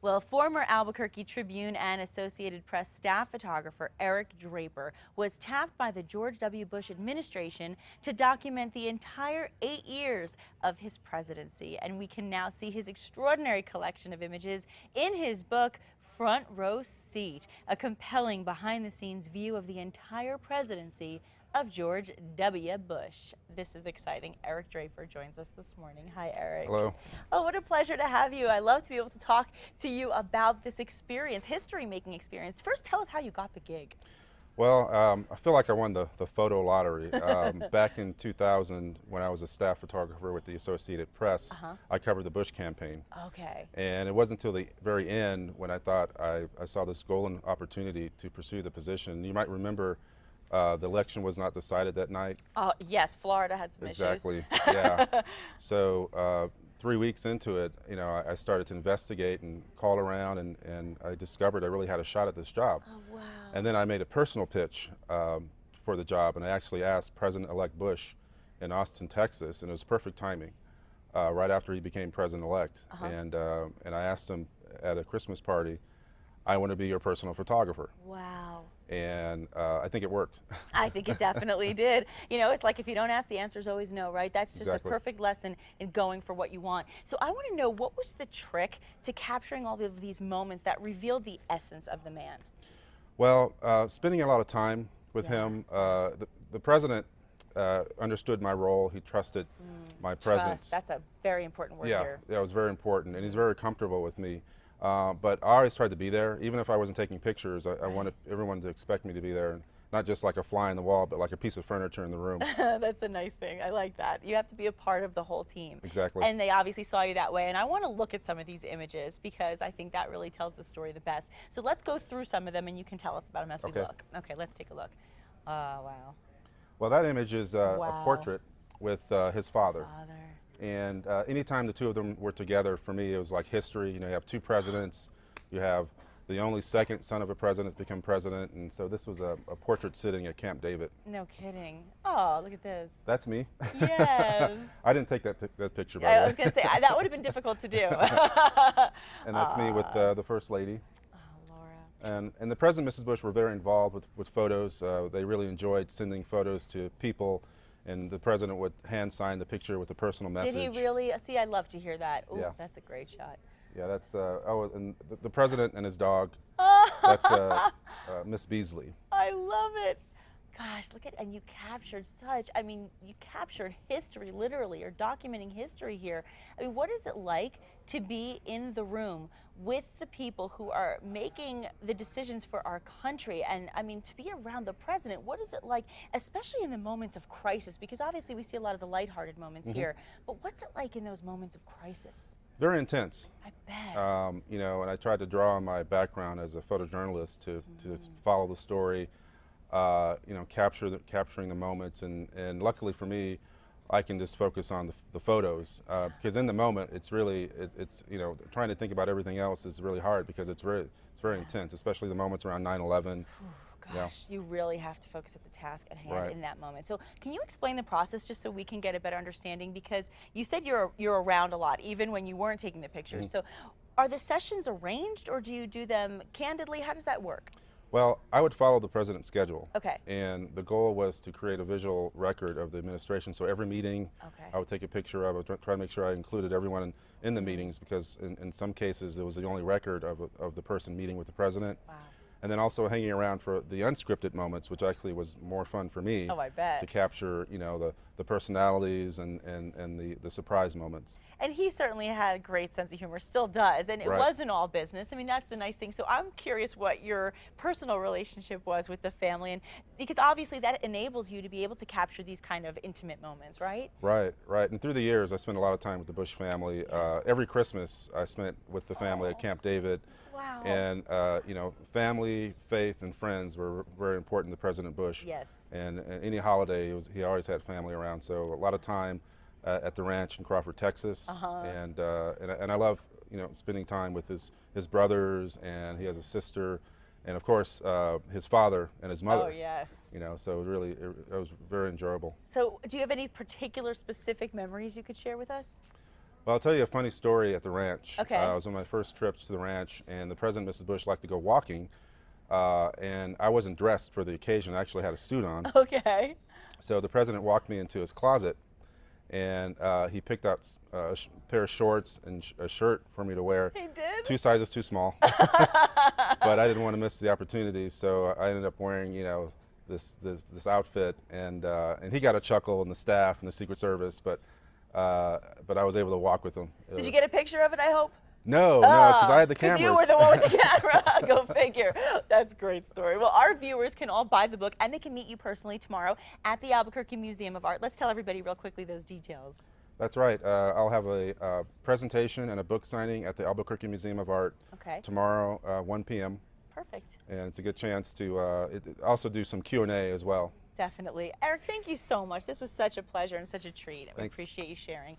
Well, former Albuquerque Tribune and Associated Press staff photographer Eric Draper was tapped by the George W. Bush administration to document the entire 8 years of his presidency. And we can now see his extraordinary collection of images in his book, Front Row Seat, a compelling behind-the-scenes view of the entire presidency of George W. Bush. This is exciting. Eric Draper joins us this morning. Hi, Eric. Hello. Oh, what a pleasure to have you. I love to be able to talk to you about this experience, history-making experience. First, tell us how you got the gig. Well, I feel like I won the photo lottery. Back in 2000, when I was a staff photographer with the Associated Press, I covered the Bush campaign. Okay. And it wasn't until the very end when I thought I saw this golden opportunity to pursue the position. You might remember the election was not decided that night. Oh, yes, Florida had some Exactly. issues. Yeah. So 3 weeks into it, you know, I started to investigate and call around, and I discovered I really had a shot at this job. Oh, wow. And then I made a personal pitch for the job, and I actually asked President-elect Bush in Austin, Texas, and it was perfect timing, right after he became president-elect. And I asked him at a Christmas party, I want to be your personal photographer. Wow. And I think it worked. I think it definitely did. You know, it's like if you don't ask, the answer's always no, right? That's just Exactly. a perfect lesson in going for what you want. So I want to know, what was the trick to capturing all of these moments that revealed the essence of the man? Well, spending a lot of time with him, the president understood my role. He trusted my presence. Trust. That's a very important word here. Yeah, it was very important, and he's very comfortable with me. But I always tried to be there, even if I wasn't taking pictures. I wanted everyone to expect me to be there, and not just like a fly in the wall, but like a piece of furniture in the room. That's a nice thing. I like that. You have to be a part of the whole team. Exactly. And they obviously saw you that way. And I want to look at some of these images because I think that really tells the story the best. So let's go through some of them, and you can tell us about them as we look. Okay, let's take a look. Wow. Well, that image is a portrait with his father. And anytime the two of them were together, for me, it was like history. You know, you have two presidents. You have the only second son of a president become president. And so this was a portrait sitting at Camp David. No kidding. Oh, look at this. That's me. Yes. I didn't take that picture, by the way. I was going to say, that would have been difficult to do. And that's me with the First Lady. Oh, Laura. And the President and Mrs. Bush were very involved with photos. They really enjoyed sending photos to people. And the president would hand sign the picture with a personal message. Did he really? See, I'd love to hear that. Ooh, Yeah. That's a great shot. Yeah, that's, oh, and the president and his dog, that's Miss Beasley. I love it. Gosh, look at, and you captured such, I mean, you captured history, literally. You're documenting history here. I mean, what is it like to be in the room with the people who are making the decisions for our country? And I mean, to be around the president, what is it like, especially in the moments of crisis? Because obviously we see a lot of the lighthearted moments here, but what's it like in those moments of crisis? Very intense. I bet. You know, and I tried to draw on my background as a photojournalist to follow the story, you know, capturing the moments, and luckily for me, I can just focus on the photos, because in the moment, it's really, it's you know, trying to think about everything else is really hard because it's very intense, especially the moments around 9/11. Gosh, you really have to focus at the task at hand in that moment. So can you explain the process just so we can get a better understanding? Because you said you're around a lot, even when you weren't taking the pictures. So are the sessions arranged, or do you do them candidly? How does that work? Well, I would follow the president's schedule. Okay. And the goal was to create a visual record of the administration. So every meeting, I would take a picture of it, try to make sure I included everyone in the meetings, because in some cases it was the only record of the person meeting with the president. Wow. And then also hanging around for the unscripted moments, which actually was more fun for me. Oh, I bet. To capture, you know, the personalities and the surprise moments. And he certainly had a great sense of humor, still does, and it wasn't all business. I mean, that's the nice thing. So I'm curious what your personal relationship was with the family, and because obviously that enables you to be able to capture these kind of intimate moments, right? Right. And through the years, I spent a lot of time with the Bush family. Every Christmas, I spent with the family at Camp David. Wow. And, you know, family, faith, and friends were very important to President Bush. Yes. And any holiday, he always had family around. So a lot of time at the ranch in Crawford, Texas. And I love, you know, spending time with his brothers, and he has a sister, and of course his father and his mother. Oh, yes. You know, so really, it was very enjoyable. So do you have any particular specific memories you could share with us? Well, I'll tell you a funny story at the ranch. Okay. I was on my first trips to the ranch, and the President and Mrs. Bush liked to go walking, and I wasn't dressed for the occasion. I actually had a suit on. Okay. So the President walked me into his closet, and he picked out a pair of shorts and a shirt for me to wear. He did? 2 sizes too small. But I didn't want to miss the opportunity, so I ended up wearing, you know, this outfit, and he got a chuckle, and the staff and the Secret Service, but I was able to walk with him. Did you get a picture of it, I hope? No, because I had the cameras. You were the one with the camera. Go figure. That's a great story. Well, our viewers can all buy the book, and they can meet you personally tomorrow at the Albuquerque Museum of Art. Let's tell everybody real quickly those details. That's right. I'll have a presentation and a book signing at the Albuquerque Museum of Art tomorrow, 1 p.m. Perfect. And it's a good chance to also do some Q&A as well. Definitely. Eric, thank you so much. This was such a pleasure and such a treat. We Thanks. appreciate you sharing.